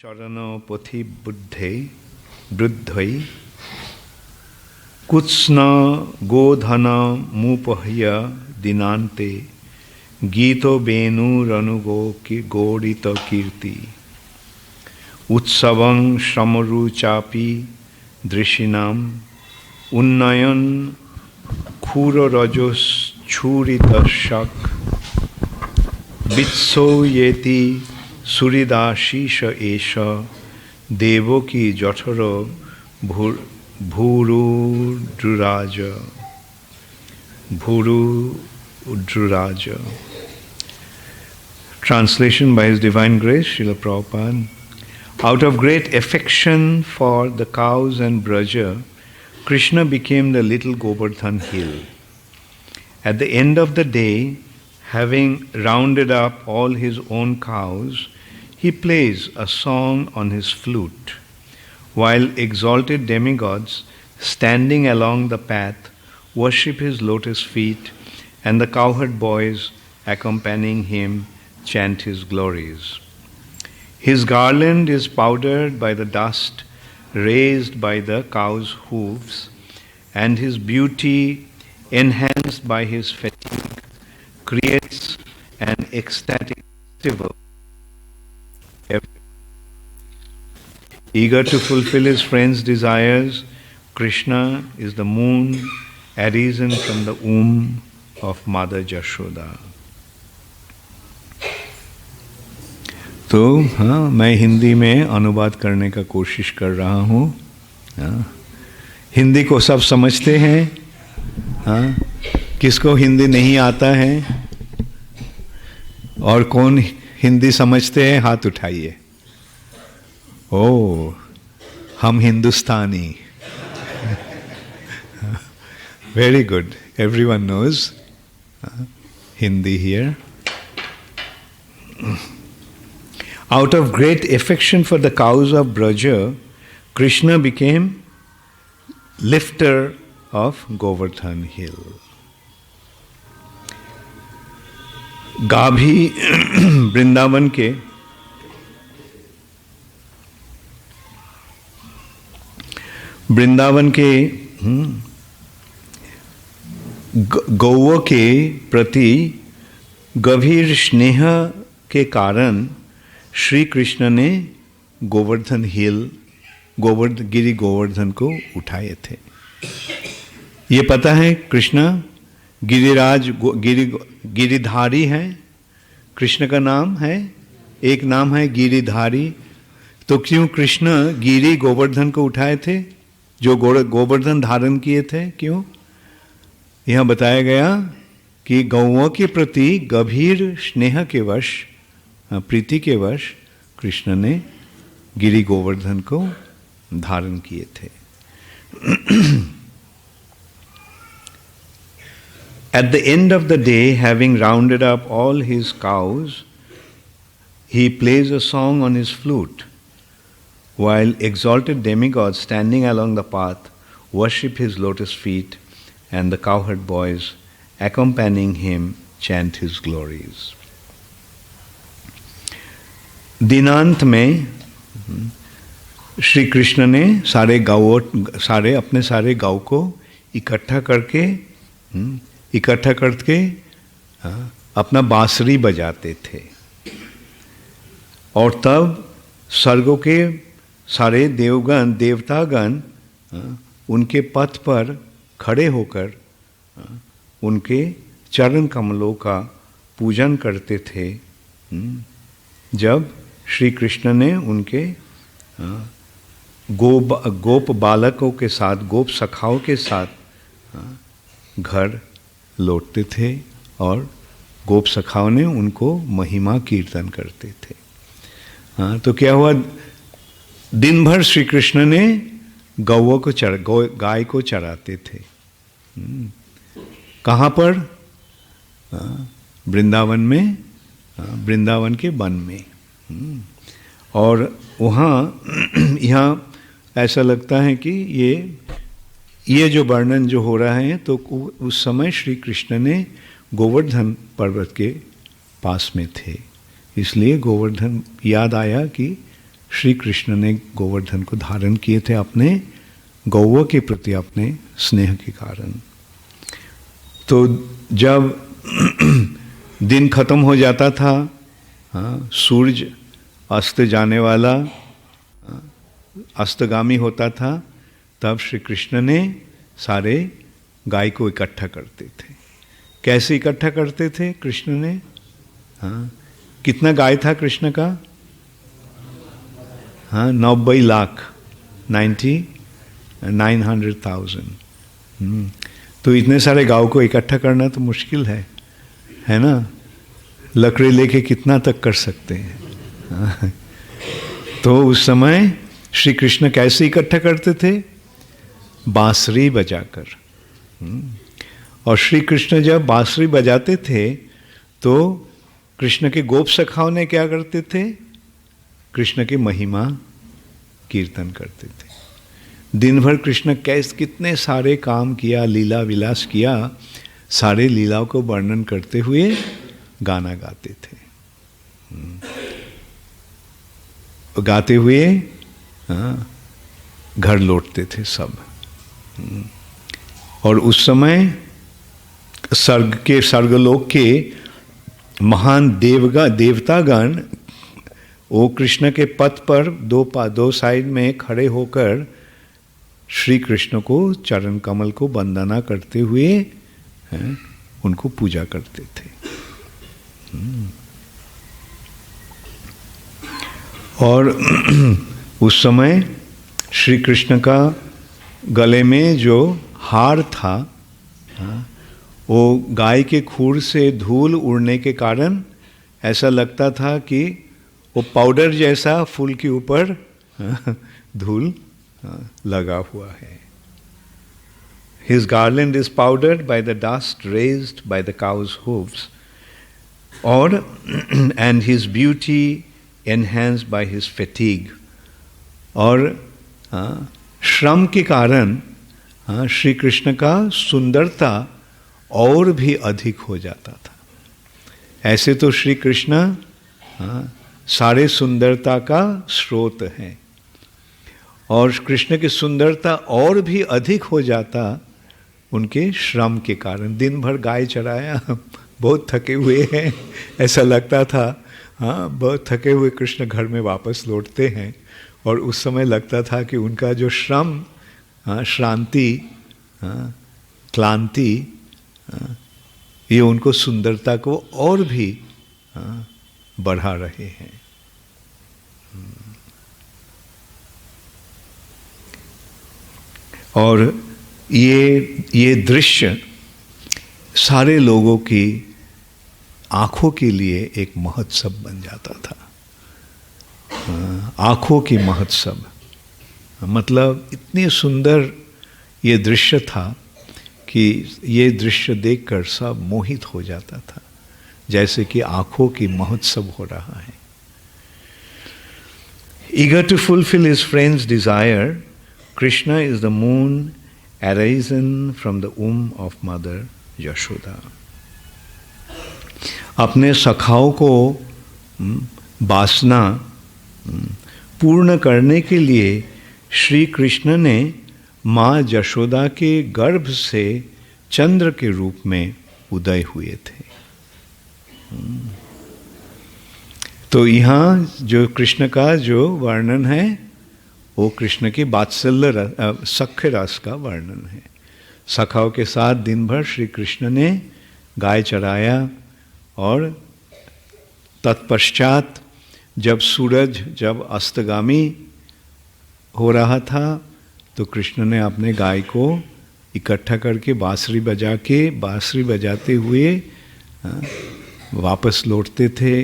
चरण पथि बुद्धे वृद्धै कुत्स्न गोधन मुपह्य दिनान्ते गीतो वेणुरनुगो गोडित कीर्ति उत्सवं श्रमरुचापि दृशिनाम उन्नयन क्षुररजोच्छूरितशक वित्सो येति सूरिदाशीष एष देवो की जठर भूरुद्राज. Translation by His Divine Grace, Srila Prabhupada. Out of great affection for the cows and Braja, Krishna became the little Govardhan hill. At the end of the day, having rounded up all his own cows, he plays a song on his flute, while exalted demigods standing along the path worship his lotus feet, and the cowherd boys accompanying him chant his glories. His garland is powdered by the dust raised by the cow's hooves, and his beauty, enhanced by his fatigue, creates an ecstatic festival. Eager to fulfill his friend's desires, Krishna is the moon arisen from the womb of Mother Jashoda. तो हाँ, मैं हिंदी में अनुवाद करने का कोशिश कर रहा हूँ. हिंदी को सब समझते हैं. हाँ, किसको हिंदी नहीं आता है और कौन हिंदी समझते हैं, हाथ उठाइए. ओ, हम हिंदुस्तानी. Very good. Everyone knows Hindi here. Out of great affection for the cows of Braja, Krishna became lifter of Govardhan hill. गाभी Vrindavan के गौओं के प्रति गंभीर स्नेह के कारण श्री कृष्ण ने गोवर्धन हिल गिरी गोवर्धन को उठाए थे. ये पता है कृष्ण गिरिराज गिरिधारी है. कृष्ण का नाम है, एक नाम है गिरिधारी. तो क्यों कृष्ण गिरी गोवर्धन को उठाए थे, जो गोवर्धन धारण किए थे? क्यों? यह बताया गया कि गौओं के प्रति गंभीर स्नेह के वश, प्रीति के वश कृष्ण ने गिरी गोवर्धन को धारण किए थे. At the end of the day, having rounded up all his cows, he plays a song on his flute, while exalted demigods standing along the path worship his lotus feet, and the cowherd boys accompanying him chant his glories. दिनांत में श्री कृष्ण ने अपने सारे गाँव को इकट्ठा करके अपना बांसुरी बजाते थे. और तब स्वर्गों के सारे देवतागण उनके पथ पर खड़े होकर उनके चरण कमलों का पूजन करते थे. जब श्री कृष्ण ने उनके गोप बालकों के साथ, गोप सखाओं के साथ घर लौटते थे और गोप सखाओं ने उनको महिमा कीर्तन करते थे. तो क्या हुआ, दिन भर श्री कृष्ण ने गाय को चराते थे. कहाँ पर? वृंदावन में, वृंदावन के वन में. और वहाँ यहाँ ऐसा लगता है कि ये जो वर्णन जो हो रहा है, तो उस समय श्री कृष्ण ने गोवर्धन पर्वत के पास में थे, इसलिए गोवर्धन याद आया कि श्री कृष्ण ने गोवर्धन को धारण किए थे अपने गौओं के प्रति अपने स्नेह के कारण। तो जब दिन खत्म हो जाता था, सूरज अस्त जाने वाला, अस्तगामी होता था, तब श्री कृष्ण ने सारे गाय को इकट्ठा करते थे। कैसे इकट्ठा करते थे कृष्ण ने? कितना गाय था कृष्ण का? 90 लाख, 900,000। तो इतने सारे गाँव को इकट्ठा करना तो मुश्किल है ना? लकड़ी लेके कितना तक कर सकते हैं? तो उस समय श्री कृष्ण कैसे इकट्ठा करते थे? बांसुरी बजाकर। और श्री कृष्ण जब बांसुरी बजाते थे तो कृष्ण के गोप सखाओं ने क्या करते थे? कृष्ण की महिमा कीर्तन करते थे। दिन भर कृष्ण कितने सारे काम किया, लीला विलास किया, सारे लीलाओं को वर्णन करते हुए गाना गाते थे। गाते हुए घर लौटते थे सब। और उस समय स्वर्गलोक के महान देवतागण वो कृष्ण के पथ पर दो साइड में खड़े होकर श्री कृष्ण को चरण कमल को वंदना करते हुए उनको पूजा करते थे। और उस समय श्री कृष्ण का गले में जो हार था, वो गाय के खूर से धूल उड़ने के कारण ऐसा लगता था कि वो पाउडर जैसा फूल के ऊपर धूल लगा हुआ है। His garland is powdered by the dust raised by the cow's hooves, or and his beauty enhanced by his fatigue. और श्रम के कारण श्री कृष्ण का सुंदरता और भी अधिक हो जाता था। ऐसे तो श्री कृष्ण सारे सुंदरता का स्रोत है, और कृष्ण की सुंदरता और भी अधिक हो जाता उनके श्रम के कारण। दिन भर गाय चराया, बहुत थके हुए हैं, ऐसा लगता था। बहुत थके हुए कृष्ण घर में वापस लौटते हैं, और उस समय लगता था कि उनका जो श्रम, श्रांति, क्लांति, ये उनको सुंदरता को और भी बढ़ा रहे हैं। और ये दृश्य सारे लोगों की आंखों के लिए एक महोत्सव बन जाता था। आंखों की महोत्सव, मतलब इतनी सुंदर ये दृश्य था कि ये दृश्य देखकर सब मोहित हो जाता था, जैसे कि आंखों की महोत्सव हो रहा है। Eager to fulfill his friend's desire, Krishna is the moon arisen from the womb of Mother Yashoda. अपने सखाओं को वासना पूर्ण करने के लिए श्री कृष्ण ने माँ यशोदा के गर्भ से चंद्र के रूप में उदय हुए थे। तो यहाँ जो कृष्ण का जो वर्णन है वो कृष्ण के वात्सल्य सख्य रस का वर्णन है। सखाओं के साथ दिन भर श्री कृष्ण ने गाय चराया, और तत्पश्चात जब सूरज जब अस्तगामी हो रहा था तो कृष्ण ने अपने गाय को इकट्ठा करके बांसुरी बजाते हुए वापस लौटते थे।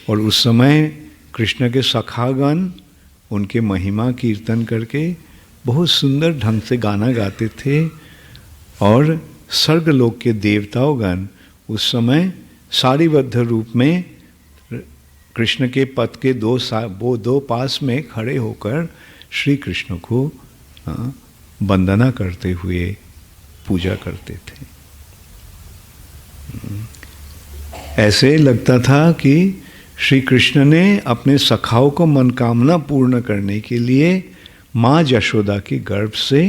और उस समय कृष्ण के सखागण उनके महिमा कीर्तन करके बहुत सुंदर ढंग से गाना गाते थे। और स्वर्गलोक के देवताओगण उस समय सारिबद्ध रूप में कृष्ण के पथ के दो पास में खड़े होकर श्री कृष्ण को वंदना करते हुए पूजा करते थे। ऐसे लगता था कि श्री कृष्ण ने अपने सखाओं को मनोकामना पूर्ण करने के लिए माँ यशोदा के गर्भ से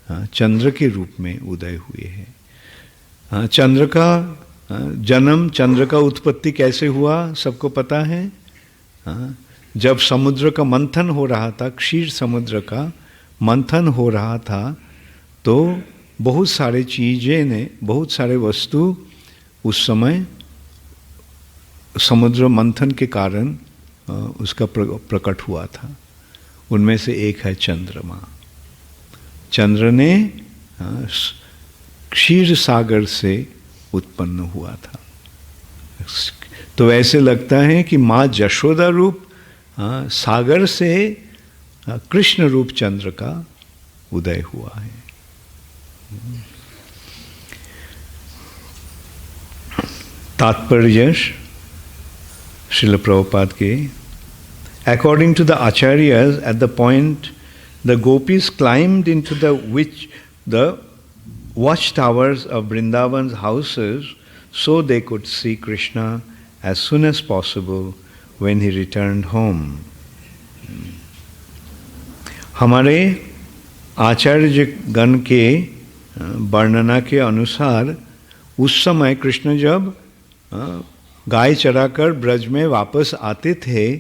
चंद्र के रूप में उदय हुए हैं। चंद्र का जन्म, चंद्र का उत्पत्ति कैसे हुआ सबको पता है। जब समुद्र का मंथन हो रहा था, क्षीर समुद्र का मंथन हो रहा था, तो बहुत सारे चीज़ें ने, बहुत सारे वस्तु उस समय समुद्र मंथन के कारण उसका प्रकट हुआ था। उनमें से एक है चंद्रमा। चंद्र ने क्षीर सागर से उत्पन्न हुआ था। तो ऐसे लगता है कि माँ यशोदा रूप सागर से कृष्ण रूप चंद्र का उदय हुआ है। तात्पर्य Srila Prabhupada के, according to the acharyas, at the point the gopis climbed into the watchtowers of Vrindavan's houses so they could see Krishna as soon as possible when he returned home. हमारे आचार्य गण के वर्णना के अनुसार उस समय कृष्ण जब गाय चराकर ब्रज में वापस आते थे,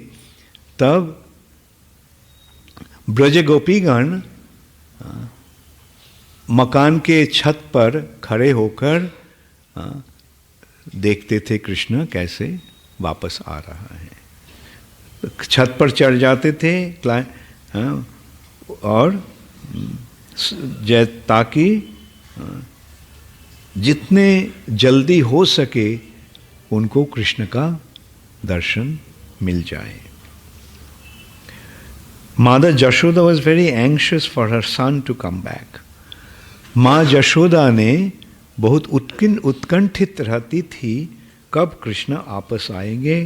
तब ब्रज गोपीगण मकान के छत पर खड़े होकर देखते थे कृष्ण कैसे वापस आ रहा है। छत पर चढ़ जाते थे और ताकि जितने जल्दी हो सके उनको कृष्ण का दर्शन मिल जाए। Mother Jashoda was very anxious for her son to come back. माँ यशोदा ने बहुत उत्कंठित रहती थी कब कृष्ण वापस आएंगे।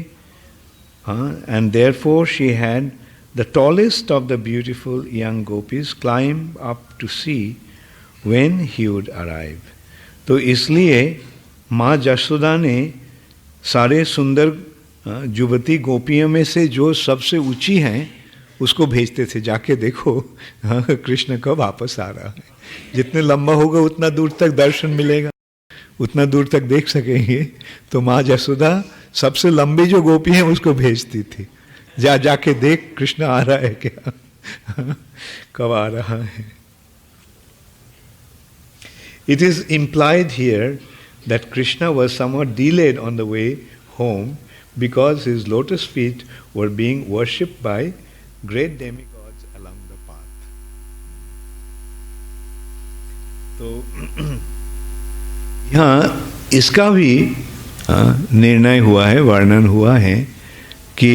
And therefore she had the tallest of the beautiful young gopis climb up to see when he would arrive. तो इसलिए माँ यशोदा ने सारे सुंदर युवती गोपियों में से जो सबसे ऊंची हैं उसको भेजते थे, जाके देखो कृष्ण कब वापस आ रहा है। जितने लंबा होगा उतना दूर तक दर्शन मिलेगा, उतना दूर तक देख सकेंगे। तो माँ यशोदा सबसे लंबी जो गोपी है उसको भेजती थी, जाके देख कृष्ण आ रहा है क्या, कब आ रहा है। It is implied here that Krishna was somewhat delayed on the way home because his lotus feet were being worshipped by great demigods along the path. तो यहाँ इसका भी निर्णय हुआ है, वर्णन हुआ है कि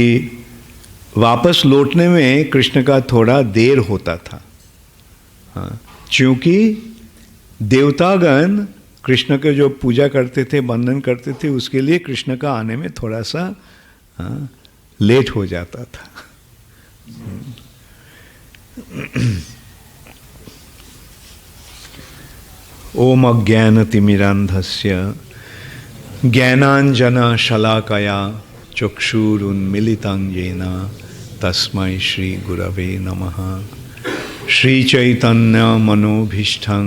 वापस लौटने में कृष्ण का थोड़ा देर होता था, क्योंकि देवतागण कृष्ण के जो पूजा करते थे, वंदन करते थे, उसके लिए कृष्ण का आने में थोड़ा सा लेट हो जाता था। ओम अज्ञानतिमिरान्धस्य ज्ञानाञ्जन शलाकया चक्षुरुन्मीलितं येन तस्मै श्री गुरवे नमः। श्री चैतन्य मनोभीष्टं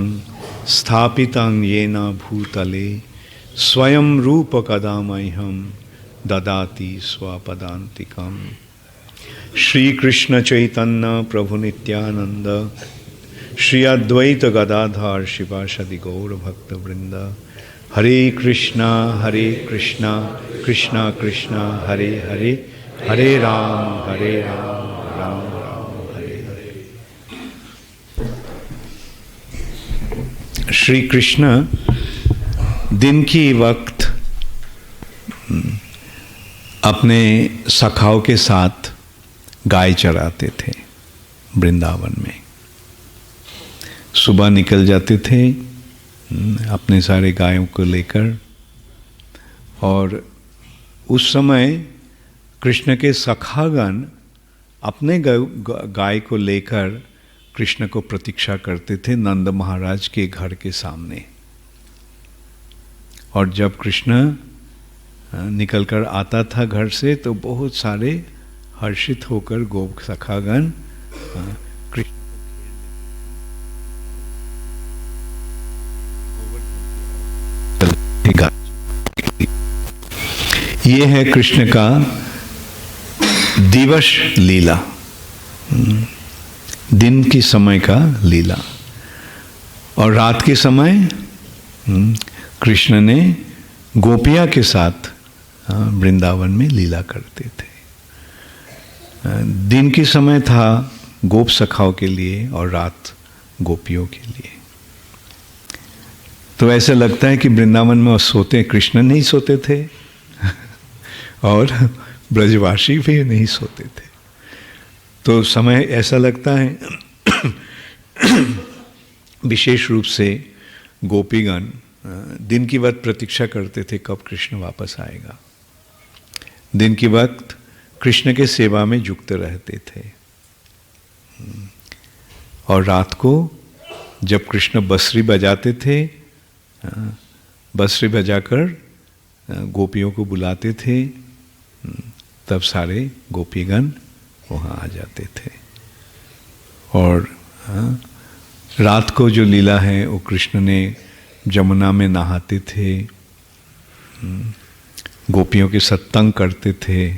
स्थापितं येन भूतले स्वयं रूप कदा मह्यं ददाति स्वपदान्तिकम्। श्री कृष्ण चैतन्य प्रभु नित्यानंद श्री अद्वैत गदाधर शिवासादि गौर भक्त वृंद। हरे कृष्णा कृष्णा कृष्णा हरे हरे, हरे राम राम राम हरे हरे। श्री कृष्ण दिन की वक्त अपने सखाओं के साथ गाय चराते थे वृंदावन में। सुबह निकल जाते थे अपने सारे गायों को लेकर, और उस समय कृष्ण के सखागण अपने गाय को लेकर कृष्ण को प्रतीक्षा करते थे नंद महाराज के घर के सामने। और जब कृष्ण निकलकर आता था घर से, तो बहुत सारे हर्षित होकर गोप सखागण कृष्ण ये है कृष्ण का दिवस लीला, दिन की समय का लीला। और रात के समय कृष्ण ने गोपिया के साथ वृंदावन में लीला करते थे। दिन की समय था गोप सखाओं के लिए और रात गोपियों के लिए। तो ऐसा लगता है कि वृंदावन में वो सोते, कृष्ण नहीं सोते थे और ब्रजवासी भी नहीं सोते थे। तो समय ऐसा लगता है विशेष रूप से गोपीगण दिन की वक्त प्रतीक्षा करते थे कब कृष्ण वापस आएगा। दिन की वक्त कृष्ण के सेवा में युक्त रहते थे और रात को जब कृष्ण बंसुरी बजाते थे, बंसुरी बजाकर गोपियों को बुलाते थे, तब सारे गोपीगण वहाँ आ जाते थे। और रात को जो लीला है वो कृष्ण ने जमुना में नहाते थे, गोपियों के साथ तंग करते थे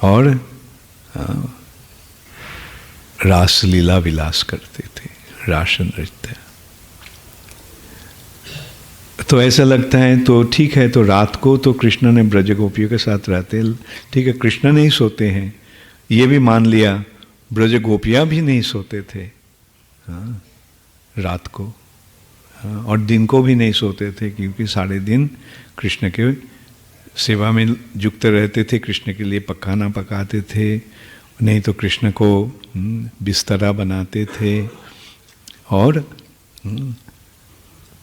और रास लीला विलास करते थे, रास नृत्य। तो ऐसा लगता है, तो ठीक है, तो रात को तो कृष्ण ने ब्रज गोपियों के साथ रहते, ठीक है, कृष्ण नहीं सोते हैं ये भी मान लिया, ब्रज गोपियाँ भी नहीं सोते थे रात को, और दिन को भी नहीं सोते थे, क्योंकि सारे दिन कृष्ण के सेवा में युक्त रहते थे, कृष्ण के लिए पकाना पकाते थे, नहीं तो कृष्ण को बिस्तरा बनाते थे और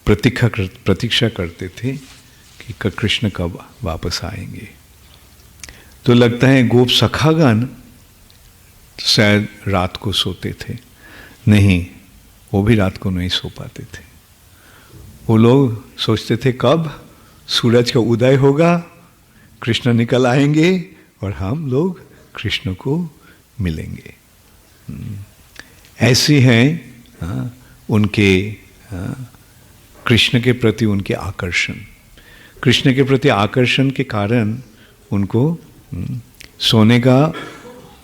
प्रतीक्षा करते थे कि कृष्ण कब वापस आएंगे। तो लगता है गोप सखागण शायद रात को सोते थे, नहीं, वो भी रात को नहीं सो पाते थे। वो लोग सोचते थे कब सूरज का उदय होगा, कृष्ण निकल आएंगे और हम लोग कृष्ण को मिलेंगे। ऐसी है उनके कृष्ण के प्रति उनके आकर्षण। कृष्ण के प्रति आकर्षण के कारण उनको सोने का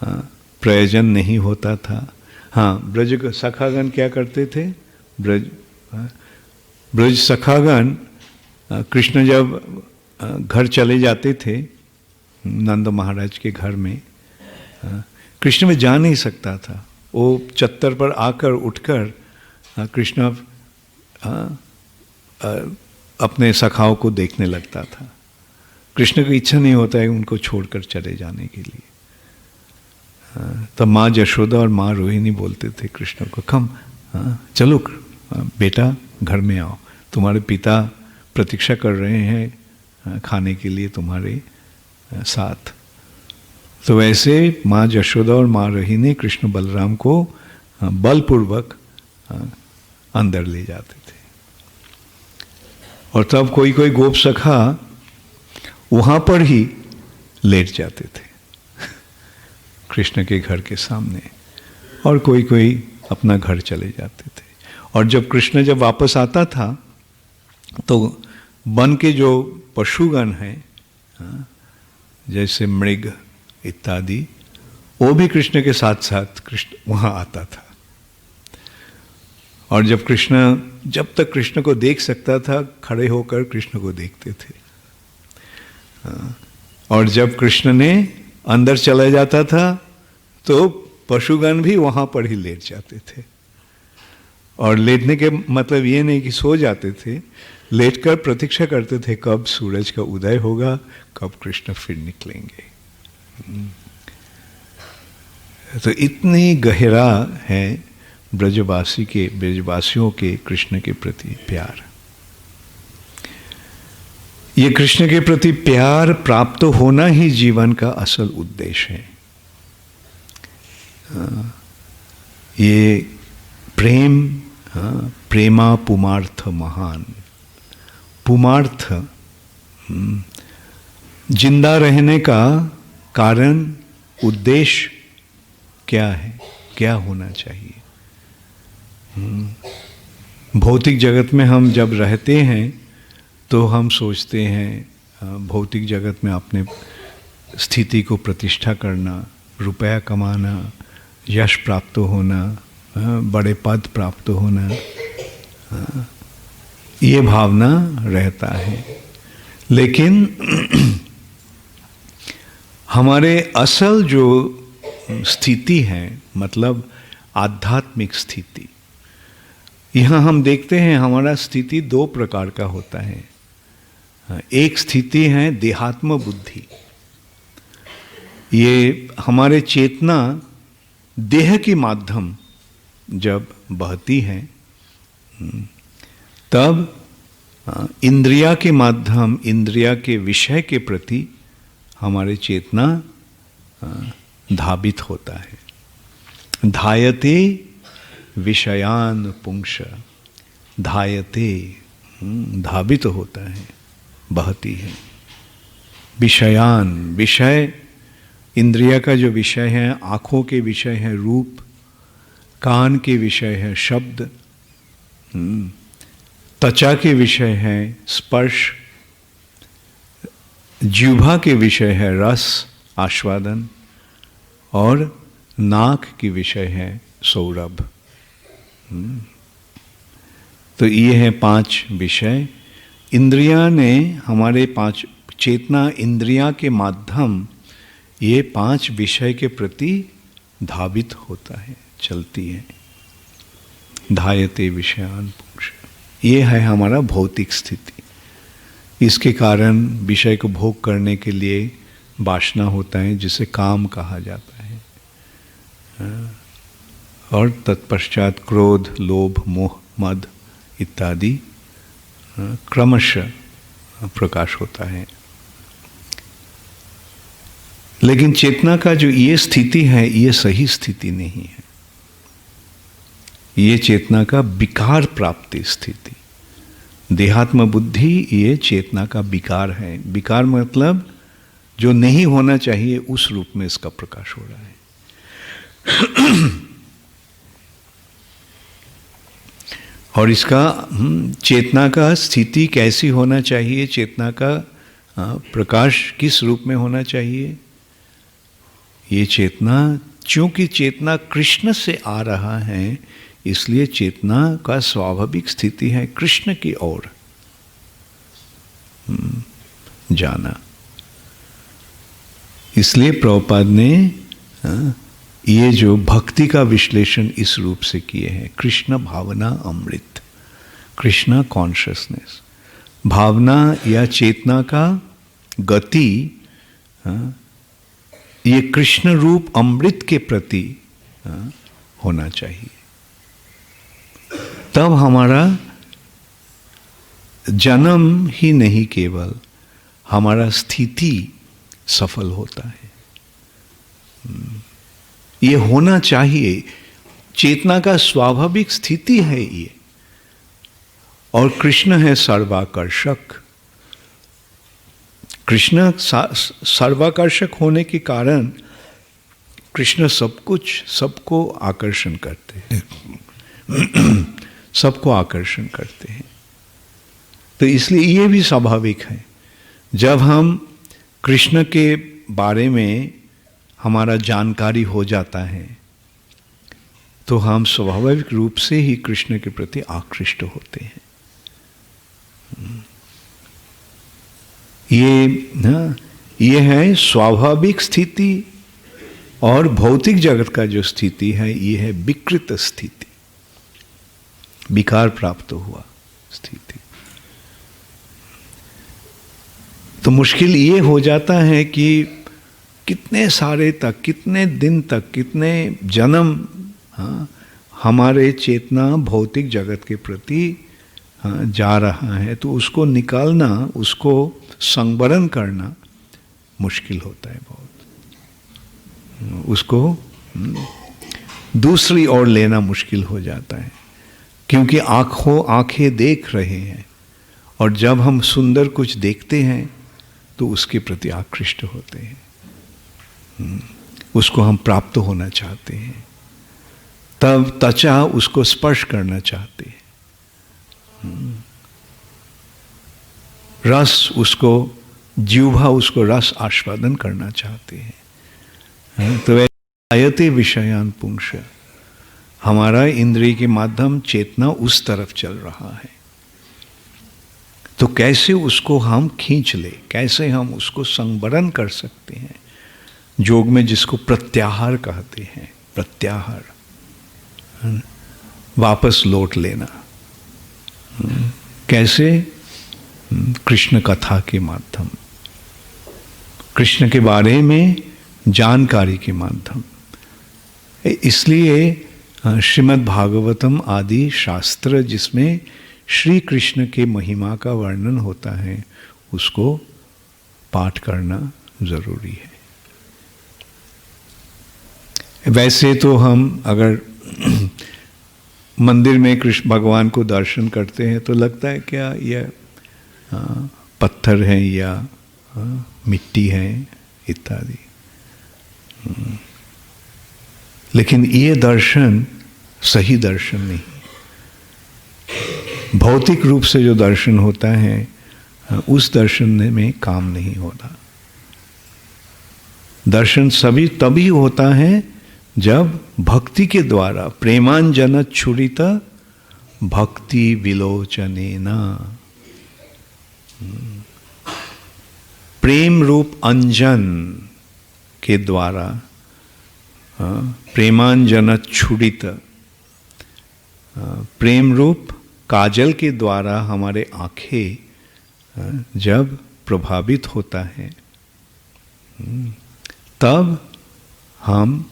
प्रयोजन नहीं होता था। हाँ, ब्रज सखागण क्या करते थे? ब्रज सखागण कृष्ण जब घर चले जाते थे नंद महाराज के घर में, कृष्ण में जा नहीं सकता था। वो चत्तर पर आकर उठकर कृष्ण अपने सखाओं को देखने लगता था। कृष्ण की इच्छा नहीं होता है उनको छोड़कर चले जाने के लिए। तब माँ यशोदा और माँ रोहिणी बोलते थे कृष्ण को, कम चलो बेटा घर में आओ, तुम्हारे पिता प्रतीक्षा कर रहे हैं खाने के लिए तुम्हारे साथ। तो वैसे माँ यशोदा और माँ रोहिणी कृष्ण बलराम को बलपूर्वक अंदर ले जाते थे। और तब कोई कोई गोप सखा वहाँ पर ही लेट जाते थे कृष्ण के घर के सामने, और कोई कोई अपना घर चले जाते थे। और जब कृष्ण जब वापस आता था तो वन के जो पशुगण हैं जैसे मृग इत्यादि, वो भी कृष्ण के साथ साथ कृष्ण वहाँ आता था। और जब तक कृष्ण को देख सकता था खड़े होकर कृष्ण को देखते थे। और जब कृष्ण ने अंदर चला जाता था तो पशुगण भी वहाँ पर ही लेट जाते थे। और लेटने के मतलब ये नहीं कि सो जाते थे, लेटकर प्रतीक्षा करते थे कब सूरज का उदय होगा, कब कृष्ण फिर निकलेंगे। तो इतनी गहरा है ब्रजवासियों के कृष्ण के प्रति प्यार। ये कृष्ण के प्रति प्यार प्राप्त होना ही जीवन का असल उद्देश्य है। ये प्रेम, प्रेमा पुमार्थ महान। पुमार्थ जिंदा रहने का कारण, उद्देश्य क्या है, क्या होना चाहिए? भौतिक जगत में हम जब रहते हैं तो हम सोचते हैं भौतिक जगत में अपने स्थिति को प्रतिष्ठा करना, रुपया कमाना, यश प्राप्त होना, बड़े पद प्राप्त होना, ये भावना रहता है। लेकिन हमारे असल जो स्थिति है, मतलब आध्यात्मिक स्थिति, यहाँ हम देखते हैं हमारा स्थिति दो प्रकार का होता है। एक स्थिति है देहात्म बुद्धि, ये हमारे चेतना देह के माध्यम जब बहती है तब इंद्रिया के माध्यम, इंद्रिया के विषय के प्रति हमारे चेतना धावित होता है। धायते विषयान पुंस, धायते धावित होता है, बहती है। विषयान, विषय इंद्रिया का जो विषय है, आँखों के विषय है रूप, कान के विषय है शब्द, त्वचा के विषय है स्पर्श, जिह्वा के विषय है रस आस्वादन, और नाक के विषय है सौरभ। तो ये है 5 विषय। इंद्रिया ने हमारे 5 चेतना इंद्रिया के माध्यम ये 5 विषय के प्रति धावित होता है, चलती है। धायते विषयान पुंस, ये है हमारा भौतिक स्थिति। इसके कारण विषय को भोग करने के लिए वासना होता है, जिसे काम कहा जाता है, और तत्पश्चात क्रोध, लोभ, मोह, मद इत्यादि क्रमशः प्रकाश होता है। लेकिन चेतना का जो ये स्थिति है, ये सही स्थिति नहीं है। ये चेतना का विकार प्राप्ति स्थिति, देहात्म बुद्धि ये चेतना का विकार है। विकार मतलब जो नहीं होना चाहिए उस रूप में इसका प्रकाश हो रहा है। और इसका चेतना का स्थिति कैसी होना चाहिए, चेतना का प्रकाश किस रूप में होना चाहिए? ये चेतना, चूंकि चेतना कृष्ण से आ रहा है, इसलिए चेतना का स्वाभाविक स्थिति है कृष्ण की ओर जाना। इसलिए प्रभुपाद ने ये जो भक्ति का विश्लेषण इस रूप से किए हैं, कृष्ण भावना अमृत, कृष्ण कॉन्शियसनेस, भावना या चेतना का गति ये कृष्ण रूप अमृत के प्रति होना चाहिए। तब हमारा जन्म ही नहीं, केवल हमारा स्थिति सफल होता है। ये होना चाहिए, चेतना का स्वाभाविक स्थिति है ये। और कृष्ण है सर्वाकर्षक। कृष्ण सर्वाकर्षक होने के कारण कृष्ण सब कुछ, सबको आकर्षण करते हैं, सबको आकर्षण करते हैं। तो इसलिए ये भी स्वाभाविक है, जब हम कृष्ण के बारे में हमारा जानकारी हो जाता है तो हम स्वाभाविक रूप से ही कृष्ण के प्रति आकृष्ट होते हैं। ये है स्वाभाविक स्थिति। और भौतिक जगत का जो स्थिति है, ये है विकृत स्थिति, विकार प्राप्त हुआ स्थिति। तो मुश्किल ये हो जाता है कि कितने सारे तक, कितने दिन तक, कितने जन्म हमारे चेतना भौतिक जगत के प्रति जा रहा है, तो उसको निकालना, उसको संवरण करना मुश्किल होता है बहुत। उसको दूसरी ओर लेना मुश्किल हो जाता है, क्योंकि आंखें देख रहे हैं, और जब हम सुंदर कुछ देखते हैं तो उसके प्रति आकृष्ट होते हैं, उसको हम प्राप्त होना चाहते हैं, तब त्वचा उसको स्पर्श करना चाहते हैं, रस उसको, जीवा उसको रस आस्वादन करना चाहते हैं। तो आयते विषयान पुंस, हमारा इंद्रिय के माध्यम चेतना उस तरफ चल रहा है, तो कैसे उसको हम खींच ले, कैसे हम उसको संवरण कर सकते हैं, योग में जिसको प्रत्याहार कहते हैं, प्रत्याहार वापस लौट लेना, कैसे? कृष्ण कथा के माध्यम, कृष्ण के बारे में जानकारी के माध्यम। इसलिए श्रीमद् भागवतम आदि शास्त्र जिसमें श्री कृष्ण के महिमा का वर्णन होता है, उसको पाठ करना जरूरी है। वैसे तो हम अगर मंदिर में कृष्ण भगवान को दर्शन करते हैं तो लगता है क्या यह पत्थर है या मिट्टी है इत्यादि, लेकिन ये दर्शन सही दर्शन नहीं। भौतिक रूप से जो दर्शन होता है उस दर्शन में काम नहीं होता। दर्शन सभी तभी होता है जब भक्ति के द्वारा, प्रेमांजन छुरित भक्ति विलोचनेना, प्रेम रूप अंजन के द्वारा, प्रेमांजन छुरित, प्रेम रूप काजल के द्वारा हमारे आंखें जब प्रभावित होता है, तब हम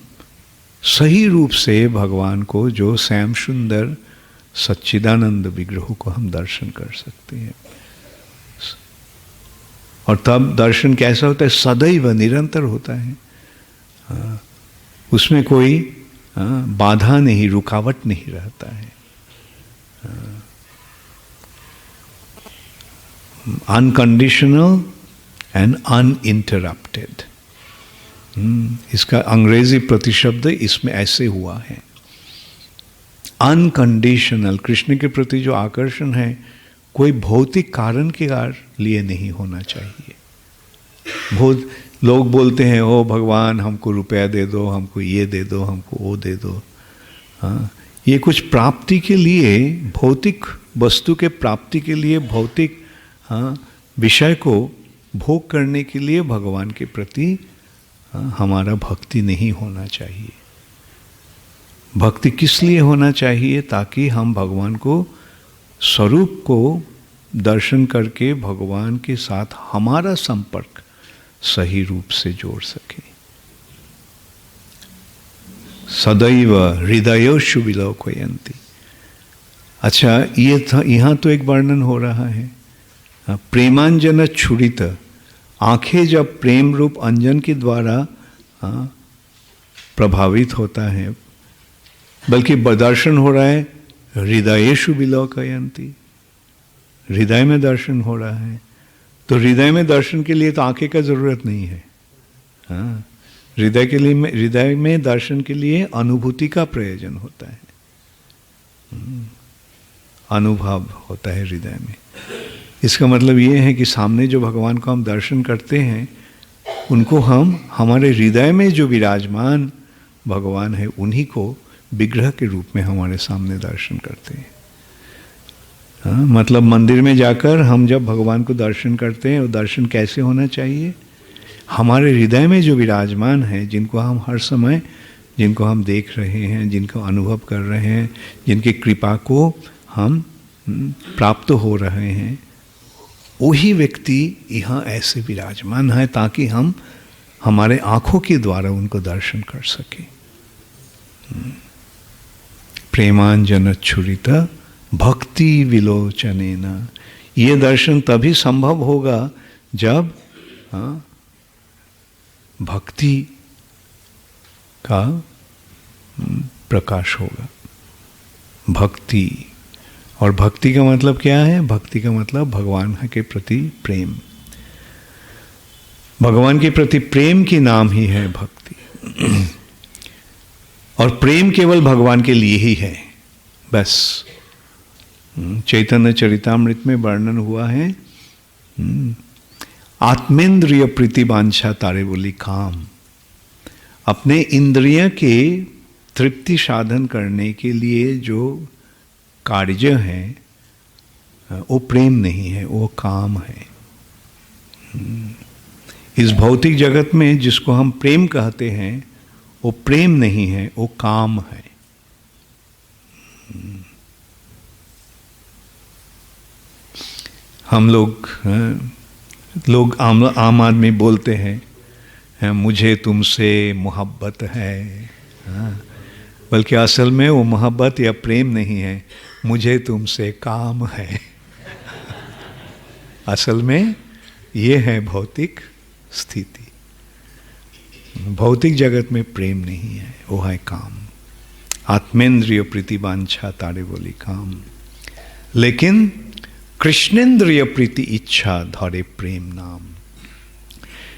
सही रूप से भगवान को, जो श्याम सुंदर सच्चिदानंद विग्रह को हम दर्शन कर सकते हैं। और तब दर्शन कैसा होता है? सदैव निरंतर होता है, उसमें कोई बाधा नहीं, रुकावट नहीं रहता है। अनकंडीशनल एंड अनइंटरप्टेड, इसका अंग्रेजी प्रतिशब्द इसमें ऐसे हुआ है। अनकंडीशनल, कृष्ण के प्रति जो आकर्षण है कोई भौतिक कारण के लिए नहीं होना चाहिए। बहुत लोग बोलते हैं, ओ भगवान हमको रुपया दे दो, हमको ये दे दो, हमको वो दे दो। हाँ, ये कुछ प्राप्ति के लिए, भौतिक वस्तु के प्राप्ति के लिए, भौतिक विषय को भोग करने के लिए भगवान के प्रति हमारा भक्ति नहीं होना चाहिए। भक्ति किस लिए होना चाहिए? ताकि हम भगवान को, स्वरूप को दर्शन करके भगवान के साथ हमारा संपर्क सही रूप से जोड़ सके। सदैव हृदयोषु विलोकयन्ति। अच्छा, ये था, यहाँ तो एक वर्णन हो रहा है, प्रेमांजन छुरित, आंखें जब प्रेम रूप अंजन के द्वारा प्रभावित होता है, बल्कि दर्शन हो रहा है हृदयेषु विलोकयन्ति, हृदय में दर्शन हो रहा है। तो हृदय में दर्शन के लिए तो आंखें का जरूरत नहीं है। हाँ, हृदय के लिए, हृदय में दर्शन के लिए अनुभूति का प्रयोजन होता है, अनुभव होता है हृदय में। इसका मतलब ये है कि सामने जो भगवान को हम दर्शन करते हैं, उनको हम, हमारे हृदय में जो विराजमान भगवान है, उन्हीं को विग्रह के रूप में हमारे सामने दर्शन करते हैं। हाँ, मतलब मंदिर में जाकर हम जब भगवान को दर्शन करते हैं, वो दर्शन कैसे होना चाहिए? हमारे हृदय में जो विराजमान है, जिनको हम हर समय, जिनको हम देख रहे हैं, जिनको अनुभव कर रहे हैं, जिनकी कृपा को हम प्राप्त हो रहे हैं, वही व्यक्ति यहाँ ऐसे विराजमान है ताकि हम हमारे आंखों के द्वारा उनको दर्शन कर सके। प्रेमांजन छुरित भक्ति विलोचनेना, ये दर्शन तभी संभव होगा जब भक्ति का प्रकाश होगा। भक्ति, और भक्ति का मतलब क्या है? भक्ति का मतलब भगवान के प्रति प्रेम। भगवान के प्रति प्रेम की नाम ही है भक्ति। और प्रेम केवल भगवान के लिए ही है, बस। चैतन्य चरितामृत में वर्णन हुआ है, आत्मेंद्रिय प्रीति वांछा तारे बोली काम। अपने इंद्रिय के तृप्ति साधन करने के लिए जो कार्य है वो प्रेम नहीं है, वो काम है। इस भौतिक जगत में जिसको हम प्रेम कहते हैं वो प्रेम नहीं है, वो काम है। हम लोग आम आदमी बोलते हैं मुझे तुमसे मोहब्बत है, बल्कि असल में वो मोहब्बत या प्रेम नहीं है, मुझे तुमसे काम है। असल में ये है भौतिक स्थिति। भौतिक जगत में प्रेम नहीं है, वो है काम। आत्मेंद्रिय प्रीति वांछा तारे बोली काम। लेकिन कृष्णेंद्रिय प्रीति इच्छा धरे प्रेम नाम।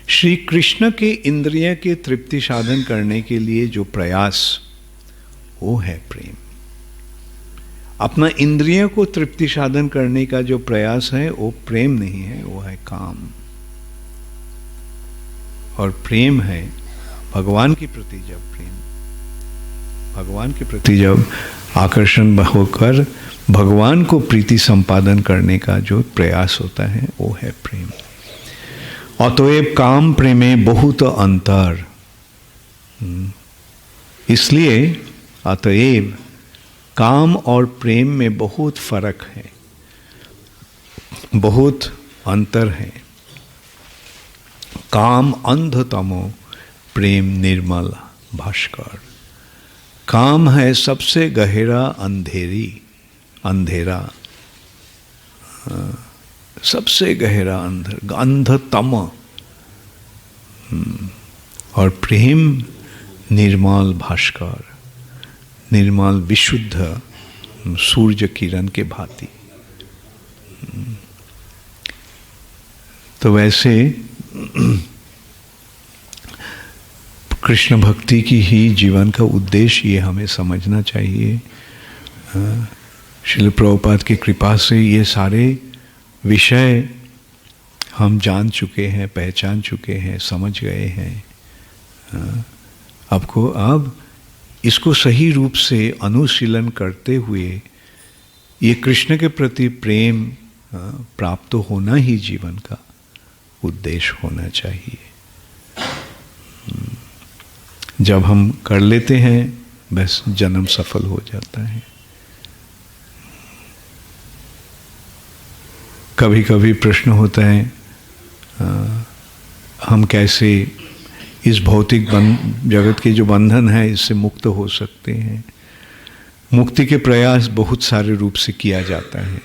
श्री कृष्ण के इंद्रिय के तृप्ति साधन करने के लिए जो प्रयास, वो है प्रेम। अपना इंद्रिय को तृप्ति साधन करने का जो प्रयास है वो प्रेम नहीं है, वो है काम। और प्रेम है भगवान के प्रति, जब प्रेम भगवान के प्रति जब आकर्षण होकर भगवान को प्रीति संपादन करने का जो प्रयास होता है वो है प्रेम। अतएव काम प्रेमे बहुत अंतर। इसलिए अतएव काम और प्रेम में बहुत फर्क है, बहुत अंतर है। काम अंधतमो, प्रेम निर्मल भास्कर। काम है सबसे गहरा अंधेरा, सबसे गहरा अंधतम। और प्रेम निर्मल भास्कर, निर्मल विशुद्ध सूर्य किरण के भांति। तो वैसे कृष्ण भक्ति की ही जीवन का उद्देश्य ये हमें समझना चाहिए। श्रील प्रभुपाद की कृपा से ये सारे विषय हम जान चुके हैं, पहचान चुके हैं, समझ गए हैं। अब इसको सही रूप से अनुशीलन करते हुए ये कृष्ण के प्रति प्रेम प्राप्त होना ही जीवन का उद्देश्य होना चाहिए। जब हम कर लेते हैं बस जन्म सफल हो जाता है। कभी कभी प्रश्न होता है हम कैसे इस भौतिक जगत के जो बंधन है इससे मुक्त हो सकते हैं। मुक्ति के प्रयास बहुत सारे रूप से किया जाता है।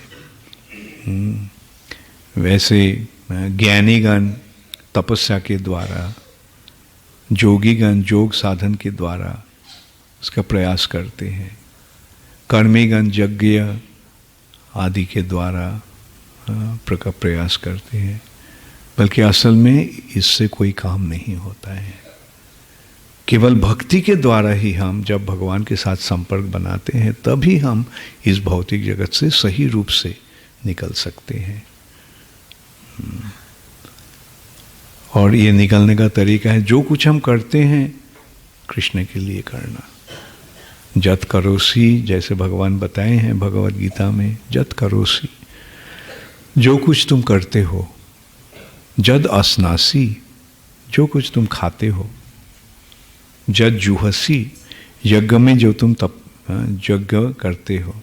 वैसे ज्ञानीगण तपस्या के द्वारा, जोगीगण योग साधन के द्वारा उसका प्रयास करते हैं। कर्मीगण यज्ञ आदि के द्वारा प्रयास करते हैं, बल्कि असल में इससे कोई काम नहीं होता है। केवल भक्ति के द्वारा ही हम जब भगवान के साथ संपर्क बनाते हैं तभी हम इस भौतिक जगत से सही रूप से निकल सकते हैं। और ये निकलने का तरीका है जो कुछ हम करते हैं कृष्ण के लिए करना। जत करोसी, जैसे भगवान बताए हैं भगवद गीता में, जत करोसी, जो कुछ तुम करते हो। जद अस्नासी, जो कुछ तुम खाते हो। जद जुहसी, यज्ञ में जो तुम यज्ञ करते हो।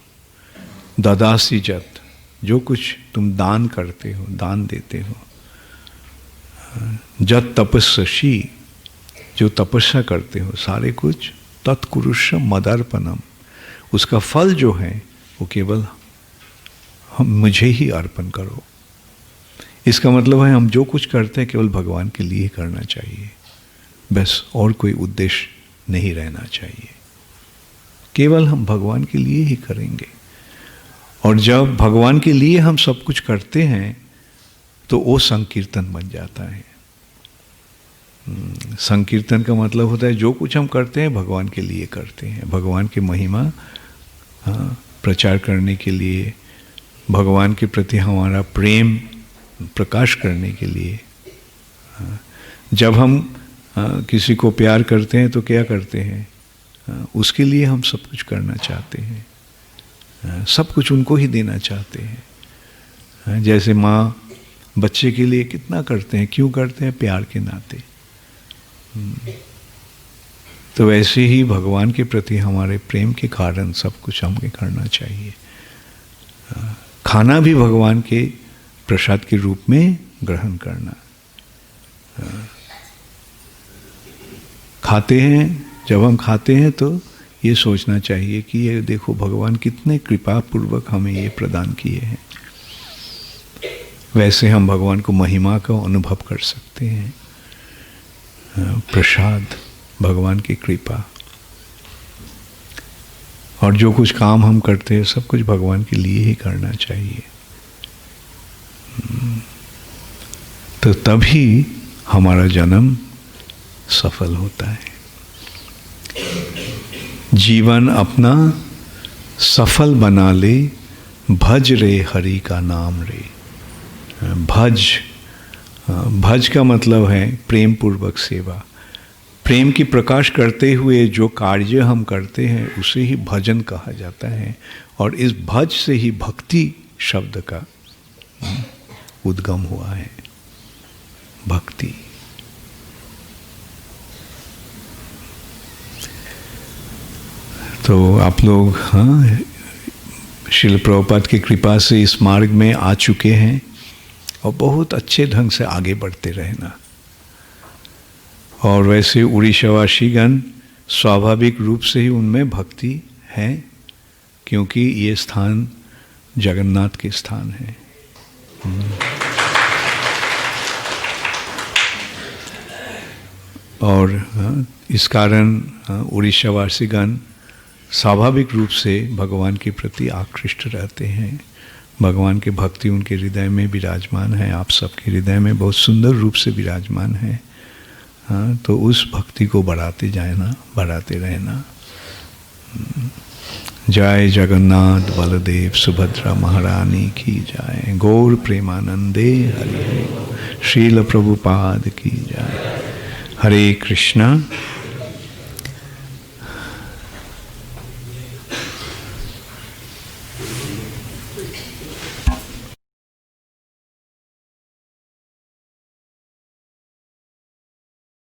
ददासी जत, जो कुछ तुम दान करते हो, दान देते हो। जत तपस्वी, जो तपस्या करते हो, सारे कुछ तत्कुरुष मदर्पणम, उसका फल जो है वो केवल हम मुझे ही अर्पण करो। इसका मतलब है हम जो कुछ करते हैं केवल भगवान के लिए करना चाहिए, बस और कोई उद्देश्य नहीं रहना चाहिए। केवल हम भगवान के लिए ही करेंगे। और जब भगवान के लिए हम सब कुछ करते हैं तो वो संकीर्तन बन जाता है। संकीर्तन का मतलब होता है जो कुछ हम करते हैं भगवान के लिए करते हैं, भगवान की महिमा प्रचार करने के लिए, भगवान के प्रति हमारा प्रेम प्रकाश करने के लिए। जब हम किसी को प्यार करते हैं तो क्या करते हैं, उसके लिए हम सब कुछ करना चाहते हैं, सब कुछ उनको ही देना चाहते हैं। जैसे माँ बच्चे के लिए कितना करते हैं, क्यों करते हैं, प्यार के नाते। तो वैसे ही भगवान के प्रति हमारे प्रेम के कारण सब कुछ हमें करना चाहिए। खाना भी भगवान के प्रसाद के रूप में ग्रहण करना। खाते हैं, जब हम खाते हैं तो ये सोचना चाहिए कि ये देखो भगवान कितने कृपा पूर्वक हमें ये प्रदान किए हैं। वैसे हम भगवान को महिमा का अनुभव कर सकते हैं। प्रसाद, भगवान की कृपा, और जो कुछ काम हम करते हैं सब कुछ भगवान के लिए ही करना चाहिए। तो तभी हमारा जन्म सफल होता है। जीवन अपना सफल बना ले, भज रे हरि का नाम रे। भज, भज का मतलब है प्रेम पूर्वक सेवा। प्रेम की प्रकाश करते हुए जो कार्य हम करते हैं उसे ही भजन कहा जाता है, और इस भज से ही भक्ति शब्द का उद्गम हुआ है। भक्ति। तो आप लोग श्रील प्रभुपाद की कृपा से इस मार्ग में आ चुके हैं और बहुत अच्छे ढंग से आगे बढ़ते रहना। और वैसे उड़ीसावासीगण स्वाभाविक रूप से ही उनमें भक्ति है, क्योंकि ये स्थान जगन्नाथ के स्थान है। और इस कारण उड़ीसावासीगण स्वाभाविक रूप से भगवान के प्रति आकृष्ट रहते हैं। भगवान की भक्ति उनके हृदय में विराजमान है, आप सबके हृदय में बहुत सुंदर रूप से विराजमान है। तो उस भक्ति को बढ़ाते जाना, बढ़ाते रहना। जय जगन्नाथ बलदेव सुभद्रा महारानी की जय। गौर प्रेमानंदे हरि हरि। श्रील प्रभुपाद की जय। हरे कृष्णा